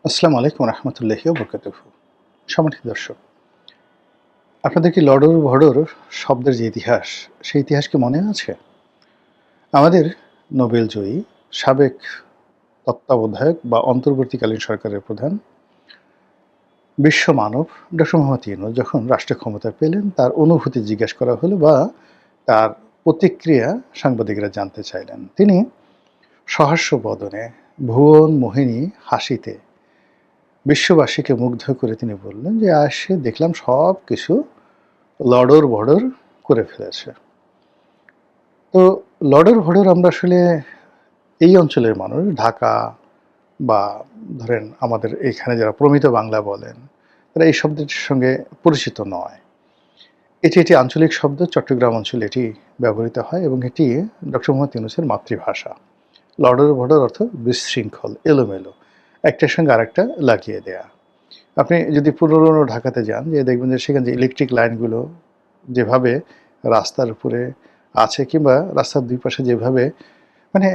আসসালামু আলাইকুম রহমতুল্লাহি ওয়া বারাকাতুহু। সম্মানিত দর্শক, আপনাদের কি লডর ভডর শব্দের যে ইতিহাস, সেই ইতিহাস কি মনে আছে? আমাদের নোবেলজয়ী সাবেক তত্ত্বাবধায়ক বা অন্তর্বর্তীকালীন সরকারের প্রধান বিশ্ব মানব ডক্টর মোহাম্মদ ইউনূস যখন রাষ্ট্র ক্ষমতা পেলেন, তার অনুভূতি জিজ্ঞেস করা হলো বা তার প্রতিক্রিয়া সাংবাদিকরা জানতে চাইলেন। তিনি সহাস্য বদনে ভুবন মোহিনী হাসিতে বিশ্ববাসীকে মুগ্ধ করে তিনি বললেন যে, "আসে দেখলাম সব কিছু লডর-ভডর করে ফেলেছে।" তো লডর-ভডর আমরা আসলে এই অঞ্চলের মানুষ, ঢাকা বা ধরেন আমাদের এখানে যারা প্রমিত বাংলা বলেন, তারা এই শব্দটির সঙ্গে পরিচিত নয়। এটি আঞ্চলিক শব্দ, চট্টগ্রাম অঞ্চলে এটি ব্যবহৃত হয় এবং এটি ডক্টর মোহাম্মদ ইউনূসের মাতৃভাষা। লডর-ভডর অর্থ বিশৃঙ্খল, এলোমেলো, একটার সঙ্গে আরেকটা লাগিয়ে দেয়া। আপনি যদি পুরনো ঢাকাতে যান, যেয়ে দেখবেন যে সেখানে যে ইলেকট্রিক লাইনগুলো যেভাবে রাস্তার উপরে আছে কিংবা রাস্তার দুই পাশে যেভাবে মানে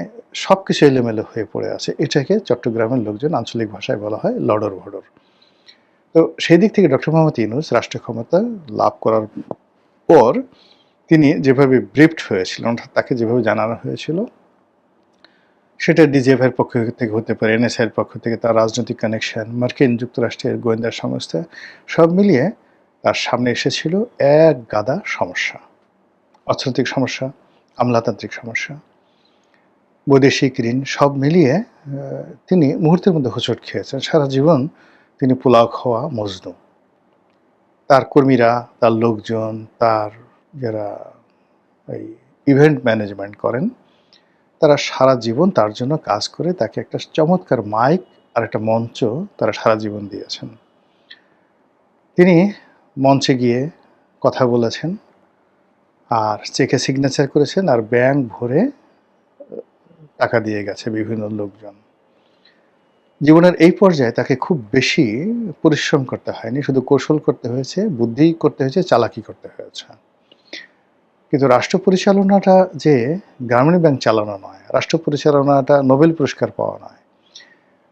সবকিছু এলোমেলো হয়ে পড়ে আছে, এটাকে চট্টগ্রামের লোকজন আঞ্চলিক ভাষায় বলা হয় লডর-ভডর। তো সেই দিক থেকে ডক্টর মোহাম্মদ ইউনূস রাষ্ট্র ক্ষমতা লাভ করার পর তিনি যেভাবে ব্রিফড হয়েছিলেন, অর্থাৎ তাকে যেভাবে জানানো হয়েছিল, সেটা ডিজিএফআইয়ের পক্ষ থেকে হতে পারে, এনএসআইয়ের পক্ষ থেকে, তার রাজনৈতিক কানেকশন, মার্কিন যুক্তরাষ্ট্রের গোয়েন্দা সংস্থা, সব মিলিয়ে তার সামনে এসেছিল এক গাদা সমস্যা। অর্থনৈতিক সমস্যা, আমলাতান্ত্রিক সমস্যা, বৈদেশিক ঋণ, সব মিলিয়ে তিনি মুহূর্তের মধ্যে হোঁচট খেয়েছেন। সারা জীবন তিনি পোলাও খাওয়া মজনু। তার কর্মীরা, তার লোকজন, তার যারা এই ইভেন্ট ম্যানেজমেন্ট করেন, তারা সারা জীবন তার জন্য কাজ করে তাকে একটা চমৎকার মাইক আর একটা মঞ্চ তারা সারা জীবন দিয়েছেন। তিনি মঞ্চে গিয়ে কথা বলেছেন আর চেকে সিগনেচার করেছেন আর ব্যাংক ভরে টাকা দিয়ে গেছে বিভিন্ন লোকজন। জীবনের এই পর্যায়ে তাকে খুব বেশি পরিশ্রম করতে হয়নি, শুধু কৌশল করতে হয়েছে, বুদ্ধি করতে হয়েছে, চালাকি করতে হয়েছে। কিন্তু রাষ্ট্র পরিচালনাটা যে গ্রামীণ ব্যাংক চালানো নয়, রাষ্ট্র পরিচালনাটা নোবেল পুরস্কার পাওয়া নয়।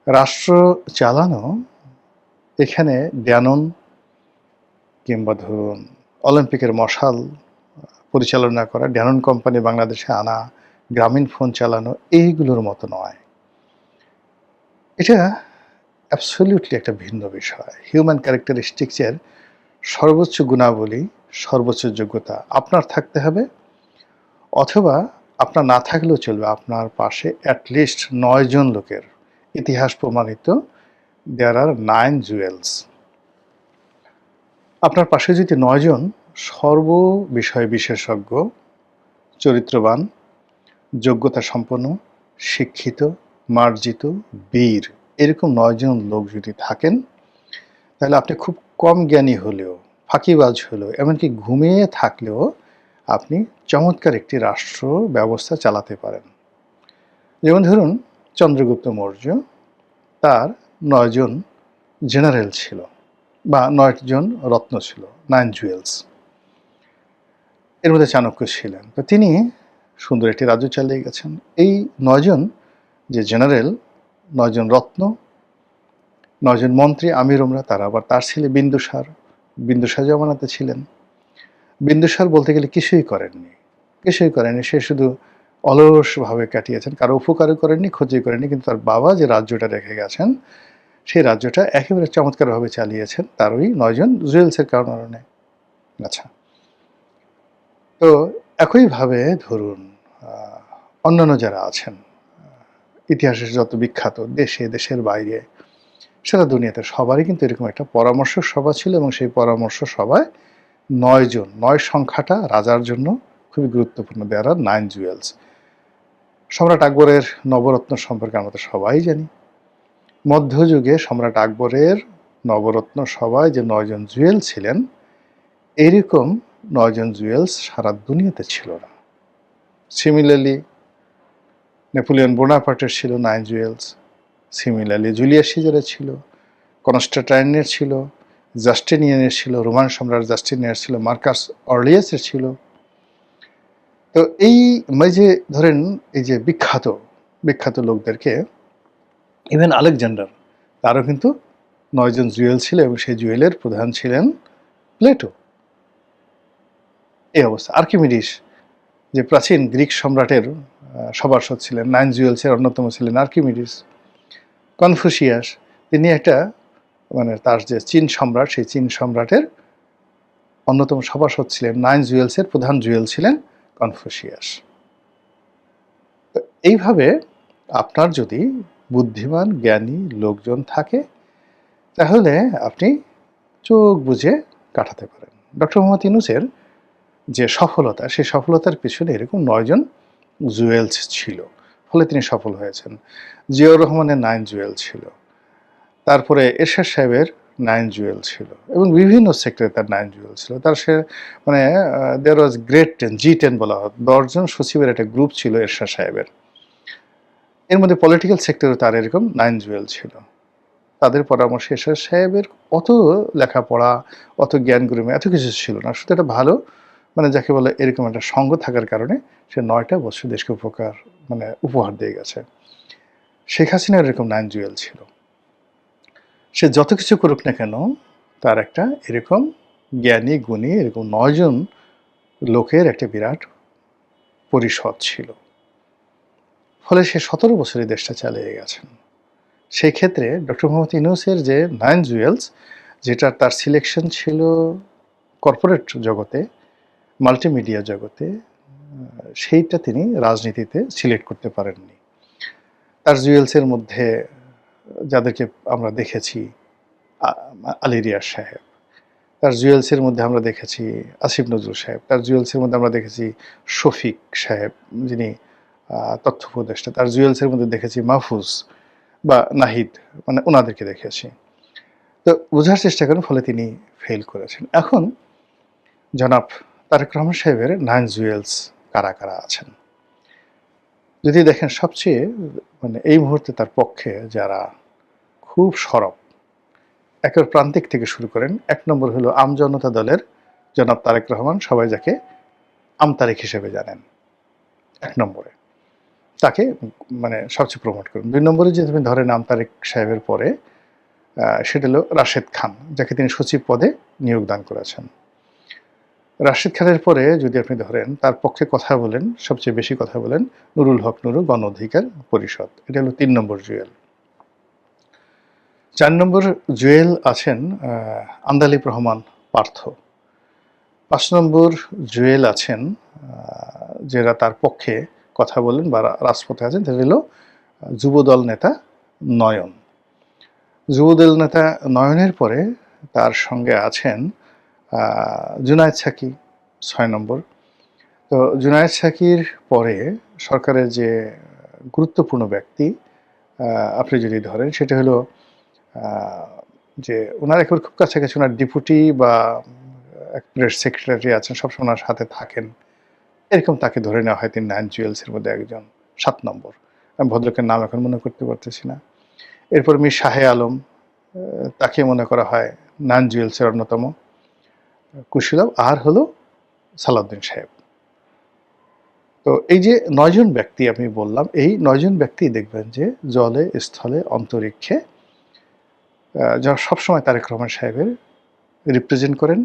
রাষ্ট্র চালানো এখানে ড্যানন কিংবা ধরুন অলিম্পিকের মশাল পরিচালনা করা, ড্যানন কোম্পানি বাংলাদেশে আনা, গ্রামীণ ফোন চালানো, এইগুলোর মতো নয়। এটা অ্যাবসলিউটলি একটা ভিন্ন বিষয়। হিউম্যান ক্যারেক্টারিস্টিক্সের সর্বোচ্চ গুণাবলী, সর্বোচ্চ যোগ্যতা আপনার থাকতে হবে, অথবা আপনার না থাকলেও চলবে। আপনার পাশে অ্যাটলিস্ট 9 জন লোকের, ইতিহাস প্রমাণিত, দেয়ার আর 9 জুয়েলস। আপনার পাশে যদি 9 জন সর্ব বিষয়ে বিশেষজ্ঞ, চরিত্রবান, যোগ্যতা সম্পন্ন, শিক্ষিত, মার্জিত, বীর, এরকম 9 জন লোক যদি থাকেন, তাহলে আপনি খুব কম জ্ঞানী হলেও, ফাঁকিবাজ হলেও, এমনকি ঘুমিয়ে থাকলেও আপনি চমৎকার একটি রাষ্ট্র ব্যবস্থা চালাতে পারেন। যেমন ধরুন চন্দ্রগুপ্ত মৌর্য, তার 9 জন জেনারেল ছিল বা 9 জন রত্ন ছিল, 9 জুয়েলস। এর মধ্যে চাণক্য ছিলেন। তো তিনি সুন্দর একটি রাজ্য চালিয়ে গেছেন। এই 9 জন যে জেনারেল, 9 জন রত্ন, 9 জন মন্ত্রী, আমির-ওমরা, তারা আবার তার ছেলে বিন্দুসার, বিন্দুসার জমানাতে ছিলেন। বিন্দুসার বলতে গেলে কিছুই করেননি, কিছুই করেননি। সে শুধু অলসভাবে কাটিয়েছেন, কারো উপকারও করেননি, ক্ষতি করেননি। কিন্তু তার বাবা যে রাজ্যটা রেখে গেছেন, সেই রাজ্যটা একেবারে চমৎকারভাবে চালিয়েছেন তার ওই 9 জন জুয়েলসের কারণে। আচ্ছা, তো একইভাবে ধরুন অন্যান্য যারা আছেন, ইতিহাসের যত বিখ্যাত, দেশে, দেশের বাইরে, সারা দুনিয়াতে সবারই কিন্তু এরকম একটা পরামর্শ সভা ছিল এবং সেই পরামর্শ সভায় 9 জন, 9 সংখ্যাটা রাজার জন্য খুবই গুরুত্বপূর্ণ। দেয়ার আর 9 জুয়েলস। সম্রাট আকবরের নবরত্ন সম্পর্কে আমরা তো সবাই জানি। মধ্যযুগে সম্রাট আকবরের নবরত্ন সভায় যে 9 জন জুয়েল ছিলেন, এইরকম 9 জন জুয়েলস সারা দুনিয়াতে ছিল না। সিমিলারলি নেপোলিয়ন বোনাপার্টের ছিল 9 জুয়েলস, সিমিলারলি জুলিয়াস সিজারের ছিল, কনস্টান্টাইনের ছিল, জাস্টিনিয়ানের ছিল, রোমান সম্রাট জাস্টিনিয়ানের ছিল, মার্কাস অর্লিয়াসের ছিল। তো এই যে ধরেন এই যে বিখ্যাত বিখ্যাত লোকদেরকে, ইভেন আলেকজান্ডার, তারও কিন্তু 9 জন জুয়েল ছিল এবং সেই জুয়েলের প্রধান ছিলেন প্লেটো। এই অবস্থা। আর্কিমিডিস, যে প্রাচীন গ্রিক সম্রাটের সভাসদ ছিলেন, 9 জুয়েলসের অন্যতম ছিলেন আর্কিমিডিস। কনফুসিয়াস, তিনি একটা তার যে চীন সম্রাট, সেই চীন সম্রাটের অন্যতম সভাসদ ছিলেন। 9 জুয়েলসের প্রধান জুয়েল ছিলেন কনফুসিয়াস। এইভাবে আপনার যদি বুদ্ধিমান জ্ঞানী লোকজন থাকে তাহলে আপনি চোখ বুজে কাটাতে পারেন। ডক্টর মোহাম্মদ ইউনূসের যে সফলতা, সেই সফলতার পিছনে এরকম 9 জন জুয়েলস ছিল, ফলে তিনি সফল হয়েছেন। জিয়াউর রহমানের 9 জুয়েল ছিল, তারপরে এরশাদ সাহেবের 9 জুয়েল ছিল, এবং বিভিন্ন সেক্টরে তার 9 জুয়েল ছিল। তার সে দেয়ার ওয়াজ গ্রেট 10, G10 বলা হয়, 10 জন সচিবের একটা গ্রুপ ছিল এরশাদ সাহেবের। এর মধ্যে পলিটিক্যাল সেক্টরে তার এরকম 9 জুয়েল ছিল। তাদের পরামর্শে এরশাদ সাহেবের অত লেখাপড়া, অত জ্ঞান গরিমা, এত কিছু ছিল না, শুধু একটা ভালো যাকে বলে এরকম একটা সঙ্গ থাকার কারণে সে 9টা বছর দেশকে উপহার দিয়ে গেছে। শেখ হাসিনার এরকম 9 জুয়েল ছিল। সে যত কিছু করুক না কেন, তার একটা এরকম জ্ঞানী গুণী এরকম 9 জন লোকের একটা বিরাট পরিষদ ছিল, ফলে সে 17 বছরে দেশটা চালিয়ে গেছেন। সেই ক্ষেত্রে ডক্টর মোহাম্মদ ইউনূসের যে 9 জুয়েলস, যেটা তার সিলেকশন ছিল কর্পোরেট জগতে, মাল্টিমিডিয়া জগতে, সেইটা তিনি রাজনীতিতে সিলেক্ট করতে পারেননি। তার জুয়েলসের মধ্যে যাদেরকে আমরা দেখেছি, আলী রিয়াজ সাহেব, তার জুয়েলসের মধ্যে আমরা দেখেছি আসিফ নজরুল সাহেব, তার জুয়েলসের মধ্যে আমরা দেখেছি শফিক সাহেব, যিনি তথ্য উপদেষ্টা, তার জুয়েলসের মধ্যে দেখেছি মাহফুজ বা নাহিদ, ওনাদেরকে দেখেছি। তো বোঝার চেষ্টা করেন, ফলে তিনি ফেল করেছেন। এখন জনাব তারেক রহমান সাহেবের 9 জুয়েলস কারা কারা আছেন যদি দেখেন, সবচেয়ে এই মুহূর্তে তার পক্ষে যারা খুব সরব, একের প্রান্তিক থেকে শুরু করেন। 1 নম্বর হলো আমজনতা দলের জনাব তারেক রহমান, সবাই যাকে আমতারেক হিসেবে জানেন। 1 নম্বরে তাকে সবচেয়ে প্রমোট করেন। 2 নম্বরে যে তুমি ধরেন আমতারেক সাহেবের পরে, সেটা হলো রাশেদ খান, যাকে তিনি সচিব পদে নিয়োগ দান করেছেন। রাশেদ খানের পরে যদি আপনি ধরেন, তার পক্ষে কথা বলেন, সবচেয়ে বেশি কথা বলেন নুরুল হক নুরু, গণ অধিকার পরিষদ, এটা হলো 3 নম্বর জুয়েল। 4 নম্বর জুয়েল আছেন আন্দালিব রহমান পার্থ। 5 নম্বর জুয়েল আছেন যারা তার পক্ষে কথা বলেন বা রাজপথে আছেন, সেটা হলো যুবদল নেতা নয়ন। যুবদল নেতা নয়নের পরে তার সঙ্গে আছেন জুনায়েদ সাকি, 6 নম্বর। তো জুনায়েদ সাকির পরে সরকারের যে গুরুত্বপূর্ণ ব্যক্তি আপনি যদি ধরেন, সেটা হলো যে ওনার একেবারে খুব কাছাকাছি ওনার ডেপুটি বা প্রেস সেক্রেটারি আছেন, সবসময় ওনার সাথে থাকেন, এরকম তাকে ধরে নেওয়া হয় তিনি 9 জুয়েলসের মধ্যে একজন। 7 নম্বর, আমি ভদ্রলোকের নাম এখন মনে করতে পারতেছি না। এরপর মীর শাহে আলম, তাকে মনে করা হয় 9 জুয়েলসের অন্যতম কুশীলব। আর হলো সালাউদ্দিন সাহেব। তো এই যে 9 জন ব্যক্তি আমি বললাম, এই 9 জন ব্যক্তি দেখবেন যে জলে, স্থলে, অন্তরিক্ষে যারা সবসময় তারেক রহমান সাহেবের রিপ্রেজেন্ট করেন,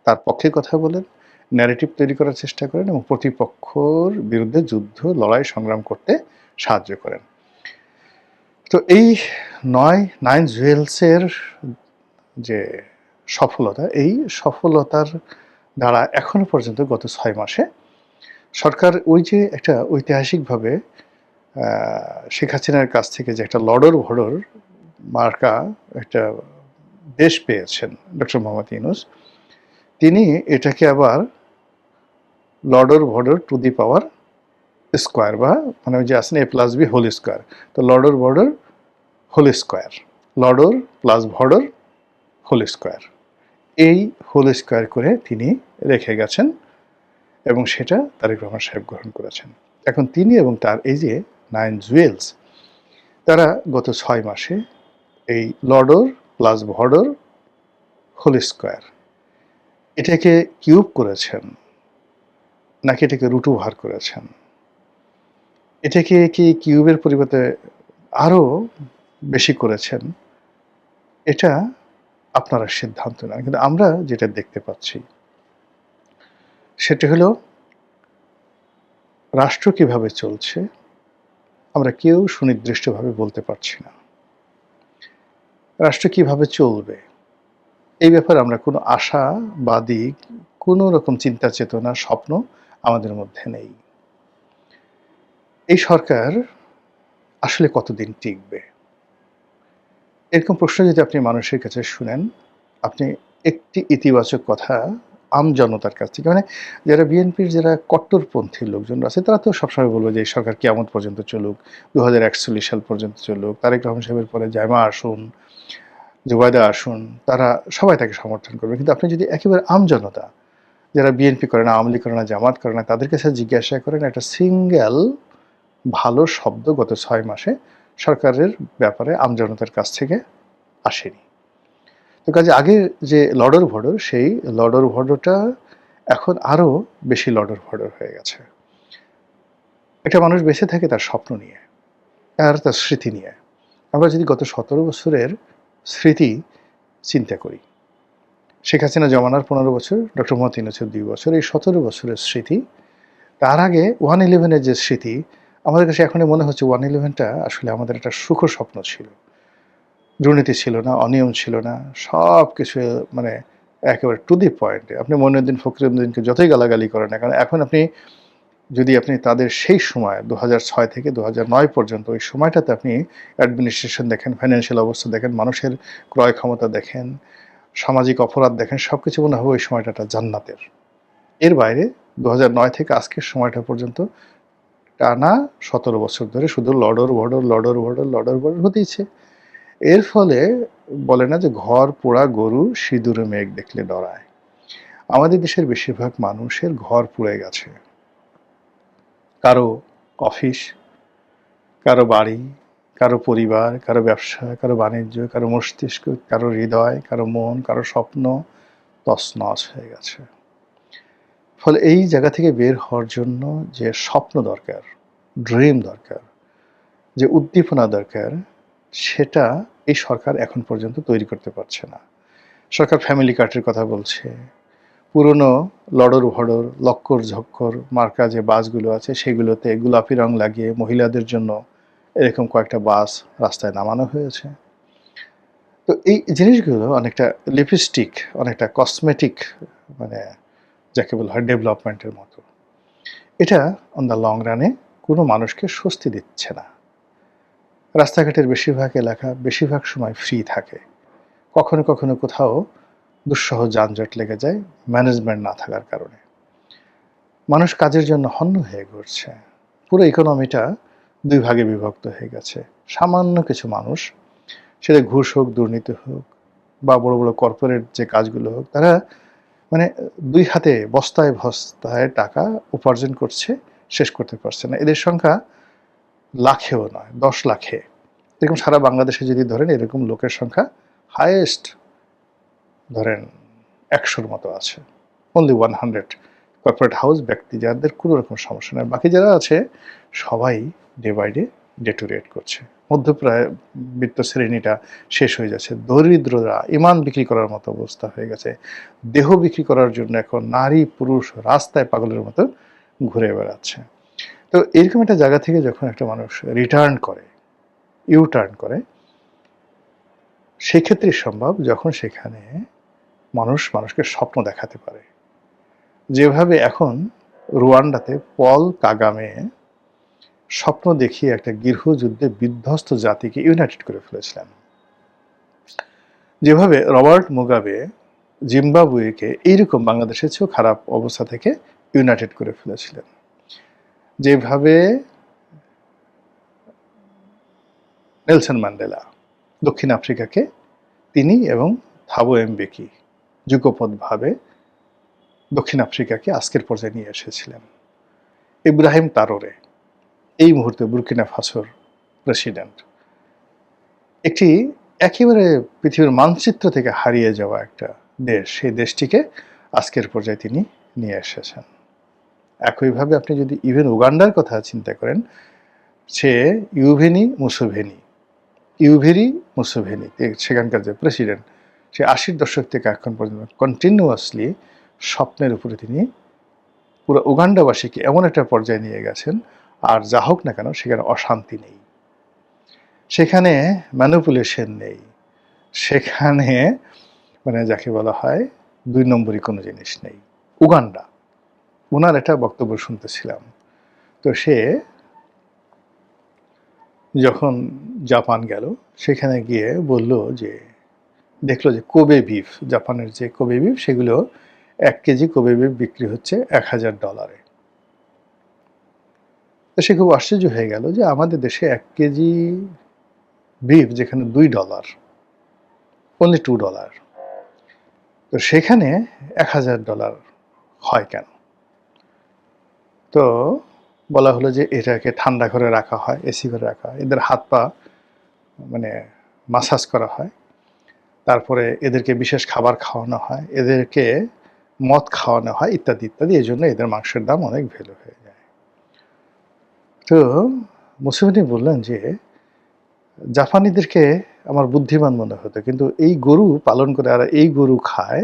তার পক্ষে কথা বলেন, ন্যারেটিভ তৈরি করার চেষ্টা করেন এবং প্রতিপক্ষর বিরুদ্ধে যুদ্ধ, লড়াই, সংগ্রাম করতে সাহায্য করেন। তো এই 9 জুয়েলসের যে সফলতা, এই সফলতার দ্বারা এখনো পর্যন্ত গত 6 মাসে সরকার ওই যে একটা ঐতিহাসিকভাবে শেখ হাসিনার কাছ থেকে যে একটা লড়র ভড়র মার্কা একটা দেশ পেয়েছেন ডক্টর মোহাম্মদ ইউনূস, তিনি এটাকে আবার লর্ডর ভর্ডর টু দি পাওয়ার স্কোয়ার, বা ওই যে আছেন A+B হোল স্কোয়ার, তো লর্ডর ভর্ডর হোল স্কোয়ার, লর্ডর প্লাস ভর্ডর হোল স্কোয়ার, এই হোল স্কোয়ার করে তিনি রেখে গেছেন এবং সেটা তারেক রহমান সাহেব গ্রহণ করেছেন। এখন তিনি এবং তার এই যে 9 জুয়েলস, তারা গত 6 মাসে এই লর্ডর প্লাস ভর্ডর হোল স্কোয়ার এটাকে কিউব করেছেন নাকি এটাকে রুট ওভার করেছেন, এটাকে কি কিউবের পরিবর্তে আরও বেশি করেছেন, এটা আপনারা সিদ্ধান্ত নেন। কিন্তু আমরা যেটা দেখতে পাচ্ছি সেটা হলো রাষ্ট্র কিভাবে চলছে আমরা কেউ সুনির্দিষ্টভাবে বলতে পারছি না। রাষ্ট্র কিভাবে চলবে এই ব্যাপারে আমরা কোনো আশাবাদী কোনো রকম চিন্তা চেতনা স্বপ্ন আমাদের মধ্যে নেই। এই সরকার আসলে কতদিন টিকবে? এরকম প্রশ্ন যদি আপনি মানুষের কাছে শুনেন, আপনি একটি ইতিবাচক কথা জনতার কাছ থেকে, মানে যারা বিএনপির যারা কট্টরপন্থী লোকজন আছে তারা তো সবসময় বলবে যে এই সরকার কিয়ামত পর্যন্ত চলুক, 2041 সাল পর্যন্ত চলুক, তারেক রহমান সাহেবের পরে জায়মা আসুন, জুবাইদা আসুন, তারা সবাই তাকে সমর্থন করবে। কিন্তু আপনি যদি একেবারে জনতা যারা বিএনপি করে না, আওয়ামী লীগ করে না, জামাত করে না, তাদের কাছে জিজ্ঞাসা করেন একটা সিঙ্গেল ভালো শব্দ গত 6 মাসে সরকারের ব্যাপারে জনতার কাছ থেকে আসেনি। তো কাজে আগের যে লডর ভডর সেই লডর ভডরটা এখন আরো বেশি লডর ভডর হয়ে গেছে। একটা মানুষ বেঁচে থাকে তার স্বপ্ন নিয়ে আর তার স্মৃতি নিয়ে। আমরা যদি গত 17 বছরের স্মৃতি চিন্তা করি, শেখ হাসিনা জমানার 15 বছর, ডক্টর মোহাম্মদ ইউনূসের 2 বছর, এই 17 বছরের স্মৃতি। তার আগে 1/11-এর যে স্মৃতি, আমাদের কাছে এখনই মনে হচ্ছে 1/11টা আসলে আমাদের একটা সুখ স্বপ্ন ছিল। দুর্নীতি ছিল না, অনিয়ম ছিল না, সব কিছু মানে একেবারে টু দি পয়েন্টে। আপনি মইনুদ্দিন ফখরুদ্দিনকে যতই গালাগালি করেন না কারণ এখন আপনি যদি আপনি তাদের সেই সময় 2006 থেকে 2009 পর্যন্ত ওই সময়টাতে আপনি অ্যাডমিনিস্ট্রেশন দেখেন, ফাইন্যান্সিয়াল অবস্থা দেখেন, মানুষের ক্রয় ক্ষমতা দেখেন, সামাজিক অপরাধ দেখেন, সব কিছু মনে হবে ওই সময়টা জান্নাতের। এর বাইরে 2009 থেকে আজকের সময়টা পর্যন্ত টানা 17 বছর ধরে শুধু লডর ভডর লডর ভডর লডর ভডর হতেইছে। এর ফলে বলে না যে ঘর পোড়া গরু সিঁদুরে মেঘ দেখলে ডরায়। আমাদের দেশের বেশিরভাগ মানুষের ঘর পুড়ে গেছে। কারো অফিস, কারো বাড়ি, কারো পরিবার, কারো ব্যবসা, কারো বাণিজ্য, কারো মস্তিষ্ক, কারো হৃদয়, কারো মন, কারো স্বপ্ন তছনছ হয়ে গেছে। ফলে এই জায়গা থেকে বের হওয়ার জন্য যে স্বপ্ন দরকার, ড্রিম দরকার, যে উদ্দীপনা দরকার, সেটা এই সরকার এখন পর্যন্ত তৈরি করতে পারছে না। সরকার ফ্যামিলি কার্ডের কথা বলছে, পুরনো লডর ভডর লক্কর ঝক্কর মার্কা যে বাসগুলো আছে সেগুলোতে গোলাপি রং লাগিয়ে মহিলাদের জন্য এরকম কয়েকটা বাস রাস্তায় নামানো হয়েছে। তো এই জিনিসগুলো অনেকটা লিপস্টিক, অনেকটা কসমেটিক, মানে যাকে বলা হয় ডেভেলপমেন্টের মতো। এটা অন দ্য লং রানে কোনো মানুষকে স্বস্তি দিচ্ছে না। রাস্তাঘাটের বেশিরভাগ এলাকা বেশিরভাগ সময় ফ্রি থাকে, কখনো কখনো কোথাও দুঃসহ যানজট লেগে যায় ম্যানেজমেন্ট না থাকার কারণে। মানুষ কাজের জন্য হন্য হয়ে ঘুরছে। পুরো ইকোনমিটা 2 ভাগে বিভক্ত হয়ে গেছে। সামান্য কিছু মানুষ, সেটা ঘুষ হোক, দুর্নীতি হোক বা বড় বড় কর্পোরেট যে কাজগুলো হোক, তারা মানে 2 হাতে বস্তায় বস্তায় টাকা উপার্জন করছে, শেষ করতে পারছে না। এদের সংখ্যা লাখেও নয়, 10 লাখে। এরকম সারা বাংলাদেশে যদি ধরেন এরকম লোকের সংখ্যা হাইয়েস্ট ধরেন 100-র মতো আছে। অনলি 100 কর্পোরেট হাউস ব্যক্তি যাদের কোনো রকম সমস্যা নেই। বাকি যারা আছে সবাই ডে বাই ডে ডেটোরিয়েট করছে। মধ্যবিত্ত শ্রেণীটা শেষ হয়ে যাচ্ছে। দরিদ্ররা ইমান বিক্রি করার মতো অবস্থা হয়ে গেছে। দেহ বিক্রি করার জন্য এখন নারী পুরুষ রাস্তায় পাগলের মতো ঘুরে বেড়াচ্ছে। তো এরকম একটা জায়গা থেকে যখন একটা মানুষ রিটার্ন করে, ইউটার্ন করে, সেক্ষেত্রে সম্ভব যখন সেখানে মানুষ মানুষকে স্বপ্ন দেখাতে পারে। যেভাবে এখন রুয়ান্ডাতে পল কাগামে স্বপ্ন দেখিয়ে একটা গৃহযুদ্ধে বিধ্বস্ত জাতিকে ইউনাইটেড করে ফেলেছিলেন, যেভাবে রবার্ট মুগাবে জিম্বাবুয়েকে এইরকম বাংলাদেশের চেয়েও খারাপ অবস্থা থেকে ইউনাইটেড করে ফেলেছিলেন, যেভাবে নেলসন ম্যান্ডেলা দক্ষিণ আফ্রিকাকে তিনি এবং থাবো এমবেকি যুগপৎভাবে দক্ষিণ আফ্রিকাকে আজকের পর্যায়ে নিয়ে এসেছিলেন। ইব্রাহিম তারোরে এই মুহূর্তে বুর্কিনা ফাসোর প্রেসিডেন্ট, একটি একেবারে পৃথিবীর মানচিত্র থেকে হারিয়ে যাওয়া একটা দেশ, সেই দেশটিকে আজকের পর্যায়ে তিনি নিয়ে এসেছেন। একইভাবে আপনি যদি ইভেন উগান্ডার কথা চিন্তা করেন, সে ইউভেনি মুসোভেনি ইউভেরি মুসেভেনি, সেখানকার যে প্রেসিডেন্ট, সে 80-র দশক থেকে এখন পর্যন্ত কন্টিনিউয়াসলি স্বপ্নের উপরে তিনি পুরো উগান্ডাবাসীকে এমন একটা পর্যায়ে নিয়ে গেছেন, আর যা হোক না কেন সেখানে অশান্তি নেই, সেখানে ম্যানিপুলেশন নেই, সেখানে মানে যাকে বলা হয় 2 নম্বরই কোনো জিনিস নেই। উগান্ডা, ওনার একটা বক্তব্য শুনতেছিলাম। তো সে যখন জাপান গেল, সেখানে গিয়ে বলল যে দেখলো যে কোবে বিফ, জাপানের যে কোবে বিফ, সেগুলো 1 কেজি কোবে বিফ বিক্রি হচ্ছে $1000। তো সে খুব আশ্চর্য হয়ে গেল যে আমাদের দেশে 1 কেজি বিফ যেখানে $2, অনলি $2, তো সেখানে $1000 হয় কেন? তো বলা হলো যে এটাকে ঠান্ডা ঘরে রাখা হয়, এসি ঘরে রাখা হয়, এদের হাত পা মানে মাসাজ করা হয়, তারপরে এদেরকে বিশেষ খাবার খাওয়ানো হয়, এদেরকে মদ খাওয়ানো হয়, ইত্যাদি ইত্যাদি। এই জন্য এদের মাংসের দাম অনেক ভ্যালু হয়ে যায়। তো মুসেভেনি বললেন যে জাপানিদেরকে আমার বুদ্ধিমান মনে হতো, কিন্তু এই গরু পালন করে আর এই গরু খায়,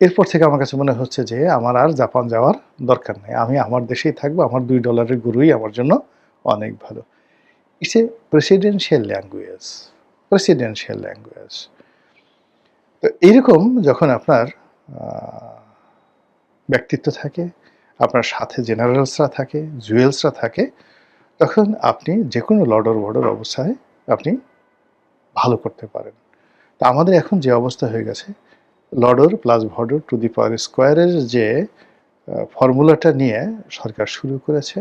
এরপর থেকে আমার কাছে মনে হচ্ছে যে আমার আর জাপান যাওয়ার দরকার নেই, আমি আমার দেশেই থাকবো, আমার $2 গরুই আমার জন্য অনেক ভালো। It's a presidential language, presidential language. তো এইরকম যখন আপনার ব্যক্তিত্ব থাকে, আপনার সাথে জেনারেলসরা থাকে, জুয়েলসরা থাকে, তখন আপনি যে কোনো লডর বডর অবস্থায় আপনি ভালো করতে পারেন। তা আমাদের এখন যে অবস্থা হয়ে গেছে, লডর প্লাস ভডর টু দি পাওয়ার স্কোয়ারের যে ফর্মুলাটা নিয়ে সরকার শুরু করেছে,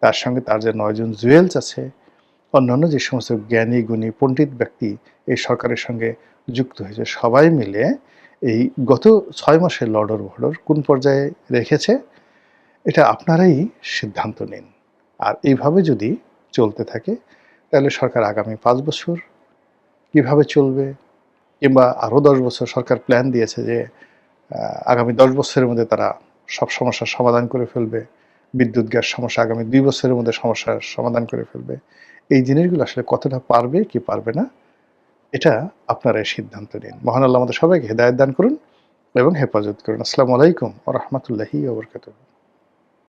তার সঙ্গে তার যে 9 জন জুয়েলস আছে, অন্যান্য যে সমস্ত জ্ঞানী গুণী পণ্ডিত ব্যক্তি এই সরকারের সঙ্গে যুক্ত হয়েছে, সবাই মিলে এই গত 6 মাসের লডর ভডর কোন পর্যায়ে রেখেছে, এটা আপনারাই সিদ্ধান্ত নিন। আর এইভাবে যদি চলতে থাকে, তাহলে সরকার আগামী 5 বছর কিভাবে চলবে, কিংবা আরও 10 বছর সরকার প্ল্যান দিয়েছে যে আগামী 10 বছরের মধ্যে তারা সব সমস্যার সমাধান করে ফেলবে, বিদ্যুৎ গ্যাস সমস্যা আগামী 2 বছরের মধ্যে সমস্যার সমাধান করে ফেলবে। এই জিনিসগুলো আসলে কতটা পারবে কি পারবে না, এটা আপনারাই সিদ্ধান্ত নিন। মহান আল্লাহ আমাদের সবাইকে হেদায়েত দান করুন এবং হেফাজত করুন। আসসালামু আলাইকুম ওয়া রাহমাতুল্লাহি ওয়া বারাকাতুহু।